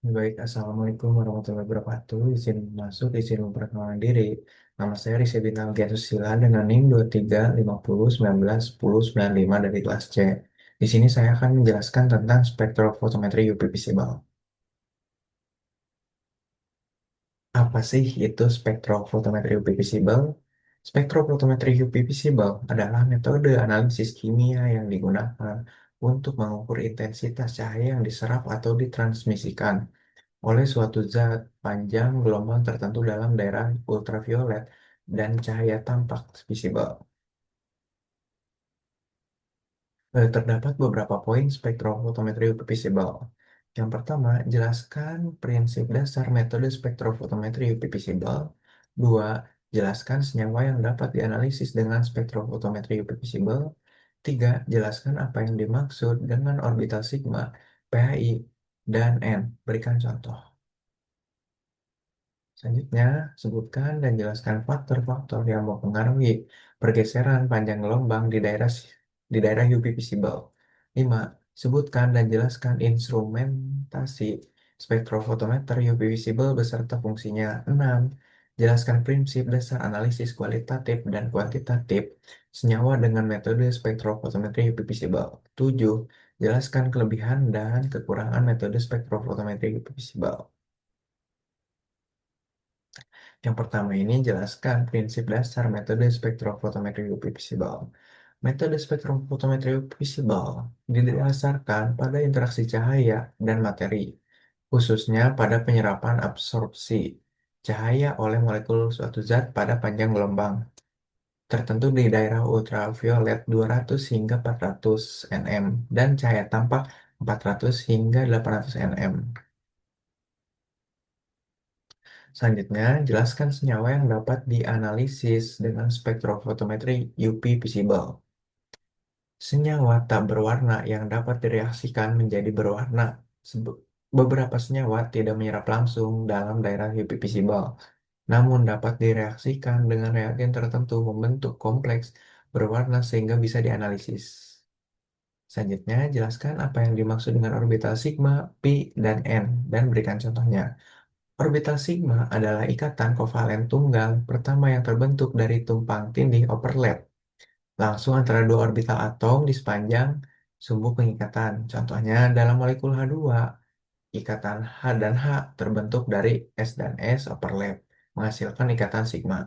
Baik, Assalamualaikum warahmatullahi wabarakatuh. Izin masuk, izin memperkenalkan diri. Nama saya Rizky Bintang Susila dengan NIM 2350191095 dari kelas C. Di sini saya akan menjelaskan tentang spektrofotometri UV visible. Apa sih itu spektrofotometri UV visible? Spektrofotometri UV visible adalah metode analisis kimia yang digunakan untuk mengukur intensitas cahaya yang diserap atau ditransmisikan oleh suatu zat panjang gelombang tertentu dalam daerah ultraviolet dan cahaya tampak visible. Terdapat beberapa poin spektrofotometri visible. Yang pertama, jelaskan prinsip dasar metode spektrofotometri visible. Dua, jelaskan senyawa yang dapat dianalisis dengan spektrofotometri visible. Tiga, jelaskan apa yang dimaksud dengan orbital sigma, PHI, dan N. Berikan contoh. Selanjutnya, sebutkan dan jelaskan faktor-faktor yang mempengaruhi pergeseran panjang gelombang di daerah UV visible. 5. Sebutkan dan jelaskan instrumentasi spektrofotometer UV visible beserta fungsinya. 6. Jelaskan prinsip dasar analisis kualitatif dan kuantitatif senyawa dengan metode spektrofotometri UV visible. 7. Jelaskan kelebihan dan kekurangan metode spektrofotometri UV visible. Yang pertama ini jelaskan prinsip dasar metode spektrofotometri UV visible. Metode spektrofotometri UV visible didasarkan pada interaksi cahaya dan materi, khususnya pada penyerapan absorpsi cahaya oleh molekul suatu zat pada panjang gelombang tertentu di daerah ultraviolet 200 hingga 400 nm dan cahaya tampak 400 hingga 800 nm. Selanjutnya, jelaskan senyawa yang dapat dianalisis dengan spektrofotometri UV visible. Senyawa tak berwarna yang dapat direaksikan menjadi berwarna. Beberapa senyawa tidak menyerap langsung dalam daerah UV visible, namun dapat direaksikan dengan reagen tertentu membentuk kompleks berwarna sehingga bisa dianalisis. Selanjutnya, jelaskan apa yang dimaksud dengan orbital sigma, pi, dan n, dan berikan contohnya. Orbital sigma adalah ikatan kovalen tunggal pertama yang terbentuk dari tumpang tindih overlap langsung antara dua orbital atom di sepanjang sumbu pengikatan. Contohnya dalam molekul H2, ikatan H dan H terbentuk dari S dan S overlap, menghasilkan ikatan sigma.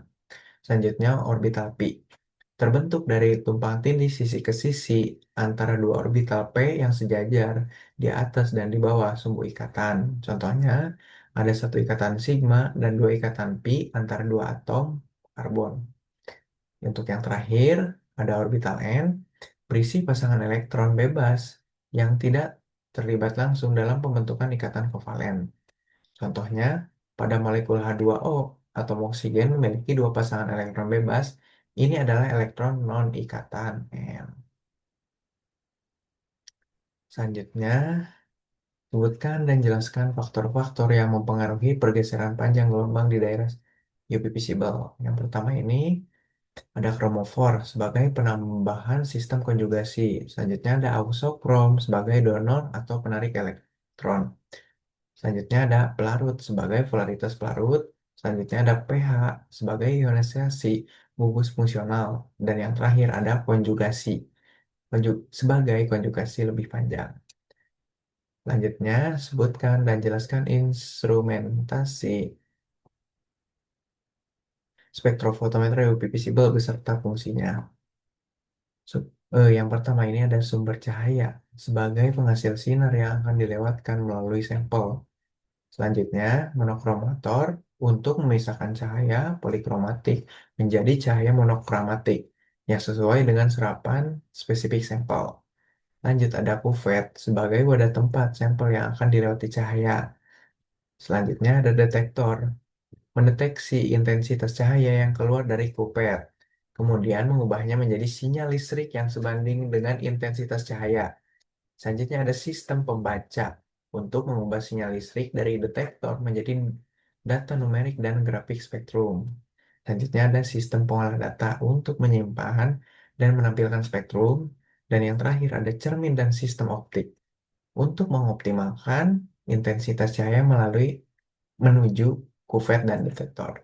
Selanjutnya orbital pi terbentuk dari tumpang tindih sisi ke sisi antara dua orbital P yang sejajar di atas dan di bawah sumbu ikatan. Contohnya, ada satu ikatan sigma dan dua ikatan pi antara dua atom karbon. Untuk yang terakhir, ada orbital N, berisi pasangan elektron bebas yang tidak terlibat langsung dalam pembentukan ikatan kovalen. Contohnya, pada molekul H2O, atom oksigen memiliki dua pasangan elektron bebas. Ini adalah elektron non-ikatan N. Selanjutnya, sebutkan dan jelaskan faktor-faktor yang mempengaruhi pergeseran panjang gelombang di daerah UV visible. Yang pertama ini ada kromofor sebagai penambahan sistem konjugasi. Selanjutnya ada auxokrom sebagai donor atau penarik elektron. Selanjutnya ada pelarut sebagai polaritas pelarut. Selanjutnya ada pH sebagai ionisasi gugus fungsional. Dan yang terakhir ada konjugasi sebagai konjugasi lebih panjang. Selanjutnya, sebutkan dan jelaskan instrumentasi spektrofotometri UV visible beserta fungsinya. Yang pertama ini ada sumber cahaya sebagai penghasil sinar yang akan dilewatkan melalui sampel. Selanjutnya, monokromator untuk memisahkan cahaya polikromatik menjadi cahaya monokromatik yang sesuai dengan serapan spesifik sampel. Lanjut ada kuvet sebagai wadah tempat sampel yang akan dilewati cahaya. Selanjutnya ada detektor mendeteksi intensitas cahaya yang keluar dari kupet, kemudian mengubahnya menjadi sinyal listrik yang sebanding dengan intensitas cahaya. Selanjutnya ada sistem pembaca untuk mengubah sinyal listrik dari detektor menjadi data numerik dan grafik spektrum. Selanjutnya ada sistem pengolah data untuk menyimpan dan menampilkan spektrum. Dan yang terakhir ada cermin dan sistem optik untuk mengoptimalkan intensitas cahaya melalui menuju kuvet dan detektor.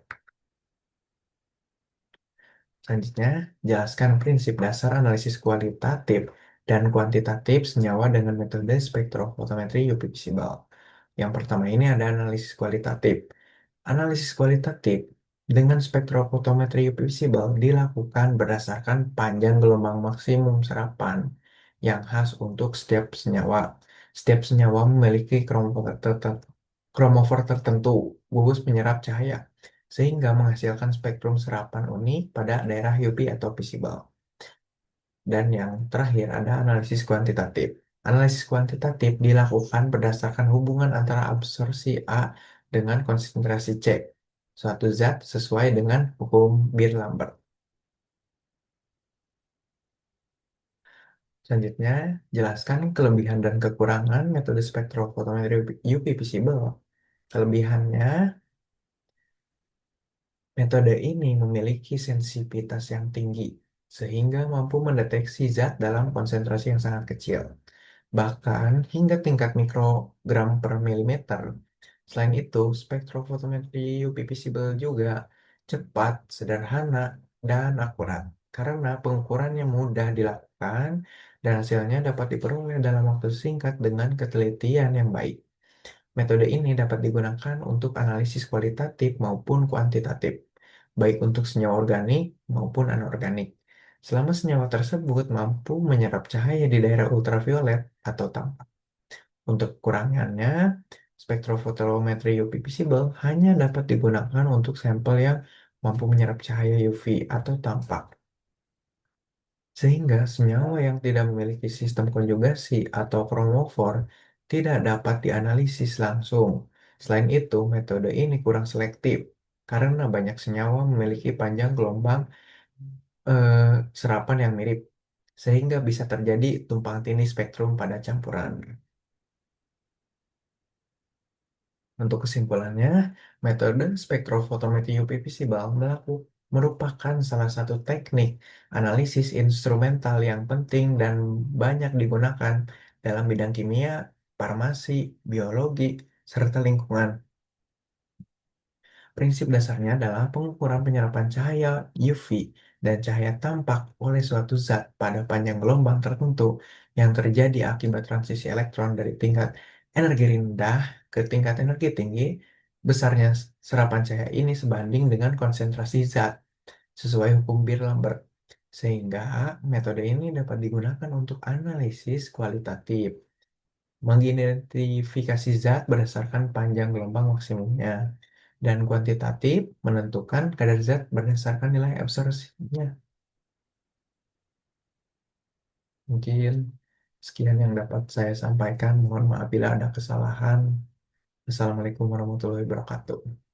Selanjutnya, jelaskan prinsip dasar analisis kualitatif dan kuantitatif senyawa dengan metode spektrofotometri UV visible. Yang pertama ini ada analisis kualitatif. Analisis kualitatif dengan spektrofotometri UV visible dilakukan berdasarkan panjang gelombang maksimum serapan yang khas untuk setiap senyawa. Setiap senyawa memiliki kromofor tertentu, gugus penyerap cahaya, sehingga menghasilkan spektrum serapan unik pada daerah UV atau visible. Dan yang terakhir ada analisis kuantitatif. Analisis kuantitatif dilakukan berdasarkan hubungan antara absorpsi A dengan konsentrasi C, suatu zat sesuai dengan hukum Beer-Lambert. Selanjutnya, jelaskan kelebihan dan kekurangan metode spektrofotometri UV visible. Kelebihannya, metode ini memiliki sensitivitas yang tinggi, sehingga mampu mendeteksi zat dalam konsentrasi yang sangat kecil, bahkan hingga tingkat mikrogram per milimeter. Selain itu, spektrofotometri UV visible juga cepat, sederhana, dan akurat, karena pengukurannya mudah dilakukan dan hasilnya dapat diperoleh dalam waktu singkat dengan ketelitian yang baik. Metode ini dapat digunakan untuk analisis kualitatif maupun kuantitatif, baik untuk senyawa organik maupun anorganik. Selama senyawa tersebut mampu menyerap cahaya di daerah ultraviolet atau tampak. Untuk kekurangannya, spektrofotometri UV visible hanya dapat digunakan untuk sampel yang mampu menyerap cahaya UV atau tampak. Sehingga senyawa yang tidak memiliki sistem konjugasi atau kromofor tidak dapat dianalisis langsung. Selain itu, metode ini kurang selektif karena banyak senyawa memiliki panjang gelombang eh, serapan yang mirip, sehingga bisa terjadi tumpang tindih spektrum pada campuran. Untuk kesimpulannya, metode spektrofotometri UV visible merupakan salah satu teknik analisis instrumental yang penting dan banyak digunakan dalam bidang kimia, farmasi, biologi, serta lingkungan. Prinsip dasarnya adalah pengukuran penyerapan cahaya UV dan cahaya tampak oleh suatu zat pada panjang gelombang tertentu yang terjadi akibat transisi elektron dari tingkat energi rendah ke tingkat energi tinggi. Besarnya serapan cahaya ini sebanding dengan konsentrasi zat sesuai hukum Beer-Lambert, sehingga metode ini dapat digunakan untuk analisis kualitatif, mengidentifikasi zat berdasarkan panjang gelombang maksimumnya, dan kuantitatif menentukan kadar zat berdasarkan nilai absorpsinya. Mungkin sekian yang dapat saya sampaikan. Mohon maaf bila ada kesalahan. Assalamualaikum warahmatullahi wabarakatuh.